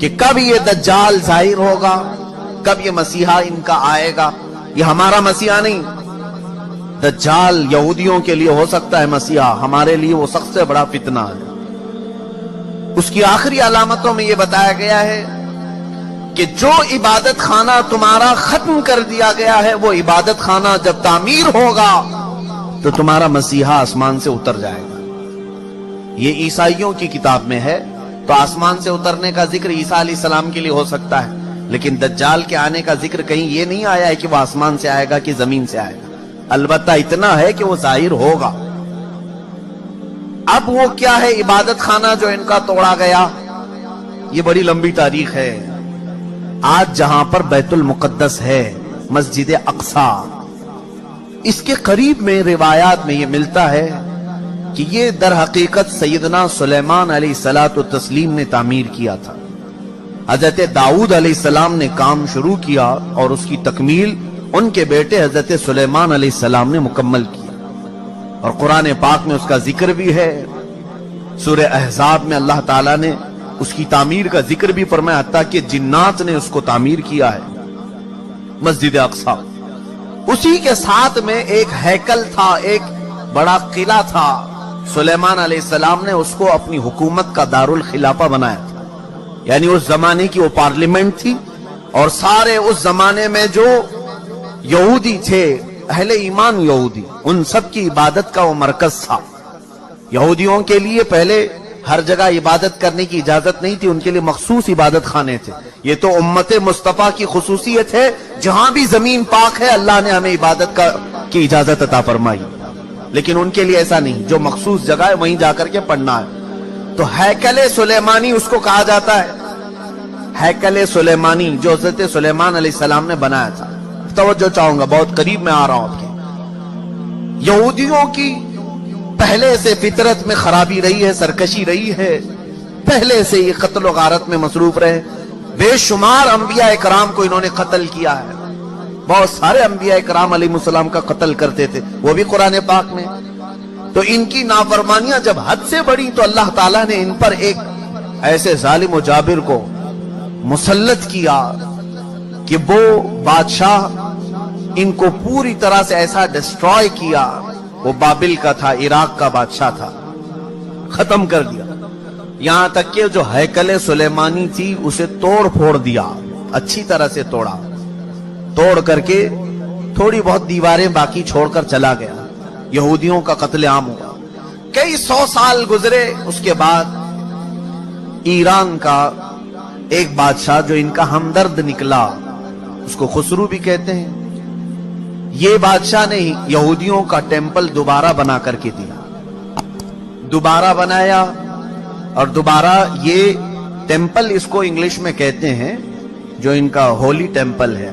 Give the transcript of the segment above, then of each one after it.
کہ کب یہ دجال ظاہر ہوگا، کب یہ مسیحا ان کا آئے گا۔ یہ ہمارا مسیحا نہیں، دجال یہودیوں کے لیے ہو سکتا ہے مسیحا، ہمارے لیے وہ سب سے بڑا فتنہ ہے۔ اس کی آخری علامتوں میں یہ بتایا گیا ہے کہ جو عبادت خانہ تمہارا ختم کر دیا گیا ہے، وہ عبادت خانہ جب تعمیر ہوگا تو تمہارا مسیحا آسمان سے اتر جائے گا۔ یہ عیسائیوں کی کتاب میں ہے، تو آسمان سے اترنے کا ذکر عیسیٰ علیہ السلام کے لیے ہو سکتا ہے، لیکن دجال کے آنے کا ذکر کہیں یہ نہیں آیا ہے کہ وہ آسمان سے آئے گا کہ زمین سے آئے گا۔ البتہ اتنا ہے کہ وہ ظاہر ہوگا۔ اب وہ کیا ہے عبادت خانہ جو ان کا توڑا گیا؟ یہ بڑی لمبی تاریخ ہے۔ آج جہاں پر بیت المقدس ہے، مسجد اقصی، اس کے قریب میں روایات میں یہ ملتا ہے کہ یہ در حقیقت سیدنا سلیمان علیہ السلام نے تعمیر کیا تھا۔ حضرت داؤد علیہ السلام نے کام شروع کیا اور اس کی تکمیل ان کے بیٹے حضرت سلیمان علیہ السلام نے مکمل کیا، اور قرآن پاک میں اس کا ذکر بھی ہے۔ سورہ احزاب میں اللہ تعالیٰ نے اس کی تعمیر کا ذکر بھی فرمایا، حتیٰ کہ جنات نے اس کو تعمیر کیا ہے، مسجد اقصی۔ اسی کے ساتھ میں ایک ہیکل تھا، ایک بڑا قلعہ تھا۔ سلیمان علیہ السلام نے اس کو اپنی حکومت کا دارالخلافہ بنایا تھا، یعنی اس زمانے کی وہ پارلیمنٹ تھی، اور سارے اس زمانے میں جو یہودی تھے، اہل ایمان یہودی، ان سب کی عبادت کا وہ مرکز تھا۔ یہودیوں کے لیے پہلے ہر جگہ عبادت کرنے کی اجازت نہیں تھی، ان کے لیے مخصوص عبادت خانے تھے۔ یہ تو امت مصطفیٰ کی خصوصیت ہے، جہاں بھی زمین پاک ہے اللہ نے ہمیں عبادت کی اجازت عطا فرمائی، لیکن ان کے لیے ایسا نہیں، جو مخصوص جگہ ہے وہیں جا کر کے پڑھنا ہے۔ تو ہیکل سلیمانی اس کو کہا جاتا ہے، ہیکل سلیمانی جو حضرت سلیمان علیہ السلام نے بنایا تھا۔ توجہ چاہوں گا، بہت قریب میں آ رہا ہوں آپ کے۔ یہودیوں کی پہلے سے فطرت میں خرابی رہی ہے، سرکشی رہی ہے، پہلے سے یہ قتل و غارت میں مصروف رہے۔ بے شمار انبیاء کرام کو انہوں نے قتل کیا ہے، بہت سارے انبیاء کرام علیہ السلام کا قتل کرتے تھے، وہ بھی قرآن پاک میں۔ تو ان کی نافرمانیاں جب حد سے بڑی تو اللہ تعالیٰ نے ان پر ایک ایسے ظالم و جابر کو مسلط کیا کہ وہ بادشاہ ان کو پوری طرح سے ایسا ڈسٹروائے کیا۔ وہ بابل کا تھا، عراق کا بادشاہ تھا، ختم کر دیا۔ یہاں تک کہ جو ہیکل سلیمانی تھی اسے توڑ پھوڑ دیا، اچھی طرح سے توڑا، توڑ کر کے تھوڑی بہت دیواریں باقی چھوڑ کر چلا گیا۔ یہودیوں کا قتل عام ہوا۔ کئی 100 سال گزرے، اس کے بعد ایران کا ایک بادشاہ جو ان کا ہمدرد نکلا، اس کو خسرو بھی کہتے ہیں، یہ بادشاہ نے یہودیوں کا ٹیمپل دوبارہ بنا کر کے دیا، دوبارہ بنایا، اور دوبارہ یہ ٹیمپل اس کو انگلش میں کہتے ہیں، جو ان کا ہولی ٹیمپل ہے،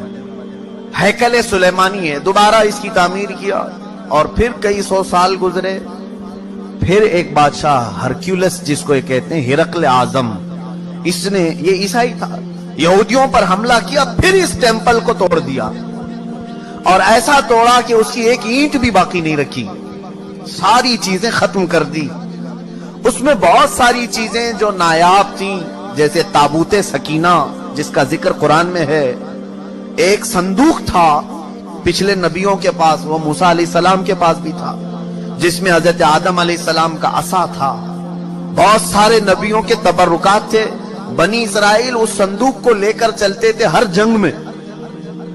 ہیکل سلیمانی ہے، دوبارہ اس کی تعمیر کیا۔ اور پھر کئی 100 سال گزرے، پھر ایک بادشاہ ہرکیولس جس کو یہ کہتے ہیں، ہرقل اعظم، اس نے، یہ عیسائی تھا، یہودیوں پر حملہ کیا، پھر اس ٹیمپل کو توڑ دیا، اور ایسا توڑا کہ اس کی ایک اینٹ بھی باقی نہیں رکھی، ساری چیزیں ختم کر دی۔ اس میں بہت ساری چیزیں جو نایاب تھیں، جیسے تابوت سکینہ جس کا ذکر قرآن میں ہے، ایک صندوق تھا پچھلے نبیوں کے پاس، وہ موسیٰ علیہ السلام کے پاس بھی تھا، جس میں حضرت آدم علیہ السلام کا عصا تھا، بہت سارے نبیوں کے تبرکات تھے۔ بنی اسرائیل اس صندوق کو لے کر چلتے تھے ہر جنگ میں،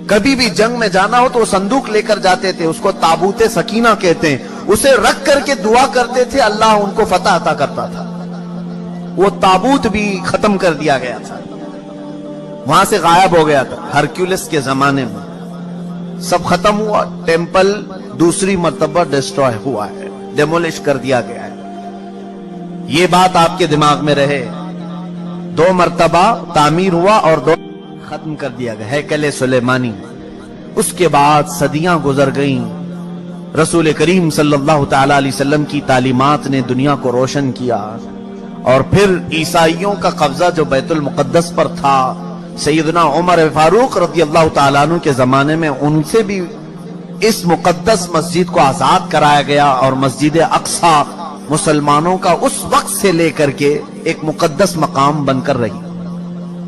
کبھی بھی جنگ میں جانا ہو تو وہ صندوق لے کر جاتے تھے، اس کو تابوت سکینہ کہتے ہیں، اسے رکھ کر کے دعا کرتے تھے، اللہ ان کو فتح عطا کرتا تھا۔ وہ تابوت بھی ختم کر دیا گیا تھا، وہاں سے غائب ہو گیا تھا، ہرکیولس کے زمانے میں سب ختم ہوا، ٹیمپل دوسری مرتبہ ڈسٹروائے ہوا ہے، ڈیمولش کر دیا گیا ہے۔ یہ بات آپ کے دماغ میں رہے، 2 مرتبہ تعمیر ہوا اور 2 ختم کر دیا گیا، ہیکل سلیمانی۔ اس کے بعد صدیاں گزر گئیں، رسول کریم صلی اللہ تعالی علیہ وسلم کی تعلیمات نے دنیا کو روشن کیا، اور پھر عیسائیوں کا قبضہ جو بیت المقدس پر تھا، سیدنا عمر فاروق رضی اللہ تعالیٰ عنہ کے زمانے میں ان سے بھی اس مقدس مسجد کو آزاد کرایا گیا، اور مسجد اقصی مسلمانوں کا اس وقت سے لے کر کے ایک مقدس مقام بن کر رہی۔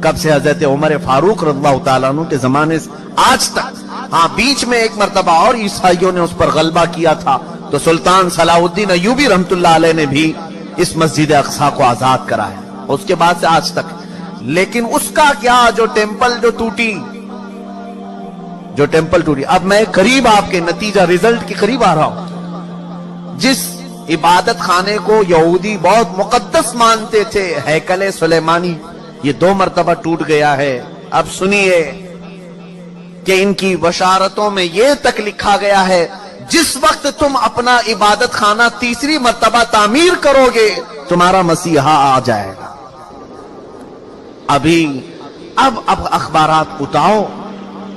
کب سے حضرت عمر فاروق رضی اللہ تعالیٰ عنہ کے زمانے سے آج تک. ہاں بیچ میں ایک مرتبہ اور عیسائیوں نے اس پر غلبہ کیا تھا تو سلطان صلاح الدین ایوبی رحمت اللہ علیہ نے بھی اس مسجد اقصی کو آزاد کرایا. اس کے بعد سے آج تک. لیکن اس کا کیا جو ٹیمپل جو ٹوٹی. اب میں قریب آپ کے نتیجہ ریزلٹ کے قریب آ رہا ہوں. جس عبادت خانے کو یہودی بہت مقدس مانتے تھے ہیکل سلیمانی، یہ 2 مرتبہ ٹوٹ گیا ہے. اب سنیے کہ ان کی بشارتوں میں یہ تک لکھا گیا ہے جس وقت تم اپنا عبادت خانہ 3ری مرتبہ تعمیر کرو گے تمہارا مسیحا آ جائے گا. اب اخبارات اٹھاؤ،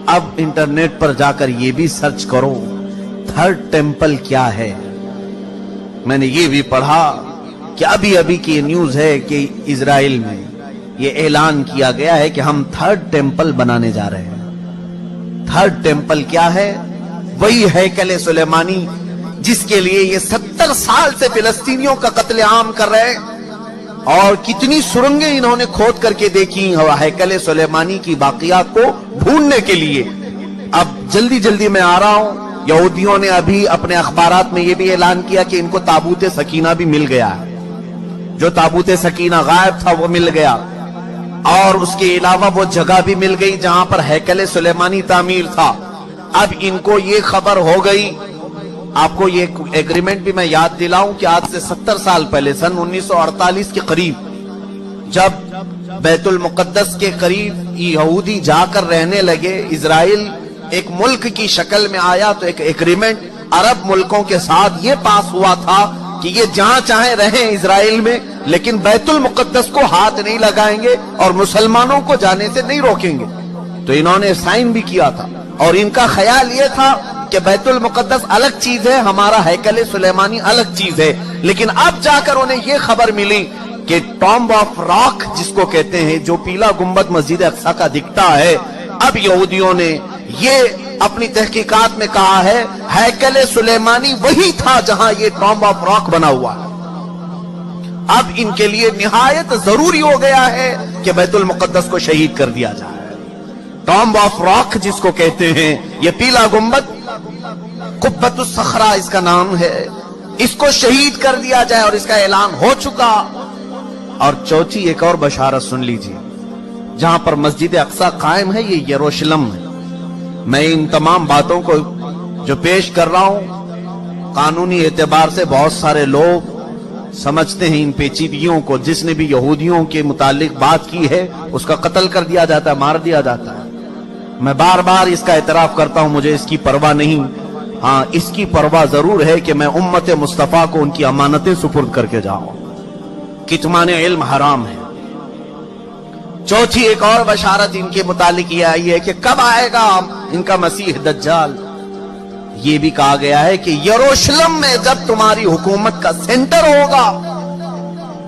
اب انٹرنیٹ پر جا کر یہ بھی سرچ کرو 3rd ٹیمپل کیا ہے. میں نے یہ بھی پڑھا کہ ابھی کی نیوز ہے کہ اسرائیل میں یہ اعلان کیا گیا ہے کہ ہم 3rd ٹیمپل بنانے جا رہے ہیں. 3rd ٹیمپل کیا ہے؟ وہی ہیکل سلیمانی جس کے لیے یہ 70 سال سے فلسطینیوں کا قتل عام کر رہے ہیں. اور کتنی سرنگیں انہوں نے کھود کر کے دیکھی ہیکل سلیمانی کی باقیات کو ڈھونڈنے کے لیے. اب جلدی میں آ رہا ہوں. یہودیوں نے ابھی اپنے اخبارات میں یہ بھی اعلان کیا کہ ان کو تابوت سکینہ بھی مل گیا ہے. جو تابوت سکینہ غائب تھا وہ مل گیا، اور اس کے علاوہ وہ جگہ بھی مل گئی جہاں پر ہیکل سلیمانی تعمیر تھا. اب ان کو یہ خبر ہو گئی. آپ کو یہ ایگریمنٹ بھی میں یاد دلاؤں کہ آج سے 70 سال پہلے سن 1948 کے قریب جب بیت المقدس کے قریب یہودی جا کر رہنے لگے، اسرائیل ایک ملک کی شکل میں آیا، تو ایک ایگریمنٹ عرب ملکوں کے ساتھ یہ پاس ہوا تھا کہ یہ جہاں چاہیں رہیں اسرائیل میں، لیکن بیت المقدس کو ہاتھ نہیں لگائیں گے اور مسلمانوں کو جانے سے نہیں روکیں گے. تو انہوں نے سائن بھی کیا تھا، اور ان کا خیال یہ تھا کہ بیت المقدس الگ چیز ہے، ہمارا ہیکل سلیمانی الگ چیز ہے. لیکن اب جا کر انہیں یہ خبر ملی کہ ٹامب آف راک جس کو کہتے ہیں، جو پیلا گنبد مسجد اقصی کا دکھتا ہے، اب یہودیوں نے یہ اپنی تحقیقات میں کہا ہے ہیکل سلیمانی وہی تھا جہاں یہ ٹامب آف راک بنا ہوا ہے. اب ان کے لیے نہایت ضروری ہو گیا ہے کہ بیت المقدس کو شہید کر دیا جائے. ٹامب آف راک جس کو کہتے ہیں، یہ پیلا گنبد، قبۃ الصخرہ اس کا نام ہے، اس کو شہید کر دیا جائے، اور اس کا اعلان ہو چکا. اور چوتھی ایک اور بشارت سن لیجیے. جہاں پر مسجد اقصی قائم ہے یہ یروشلم ہے. میں ان تمام باتوں کو جو پیش کر رہا ہوں، قانونی اعتبار سے بہت سارے لوگ سمجھتے ہیں ان پیچیدگیوں کو. جس نے بھی یہودیوں کے متعلق بات کی ہے اس کا قتل کر دیا جاتا ہے، مار دیا جاتا ہے. میں بار بار اس کا اعتراف کرتا ہوں، مجھے اس کی پرواہ نہیں. ہاں اس کی پرواہ ضرور ہے کہ میں امت مصطفیٰ کو ان کی امانتیں سپرد کر کے جاؤں. کتمان علم حرام ہے. چوتھی ایک اور بشارت ان کے متعلق یہ آئی ہے کہ کب آئے گا ان کا مسیح دجال. یہ بھی کہا گیا ہے کہ یروشلم میں جب تمہاری حکومت کا سینٹر ہوگا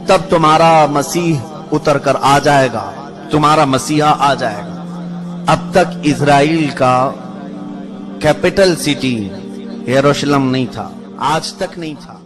تب تمہارا مسیح اتر کر آ جائے گا، تمہارا مسیحا آ جائے گا. اب تک اسرائیل کا کیپٹل سٹی یروشلم نہیں تھا، آج تک نہیں تھا.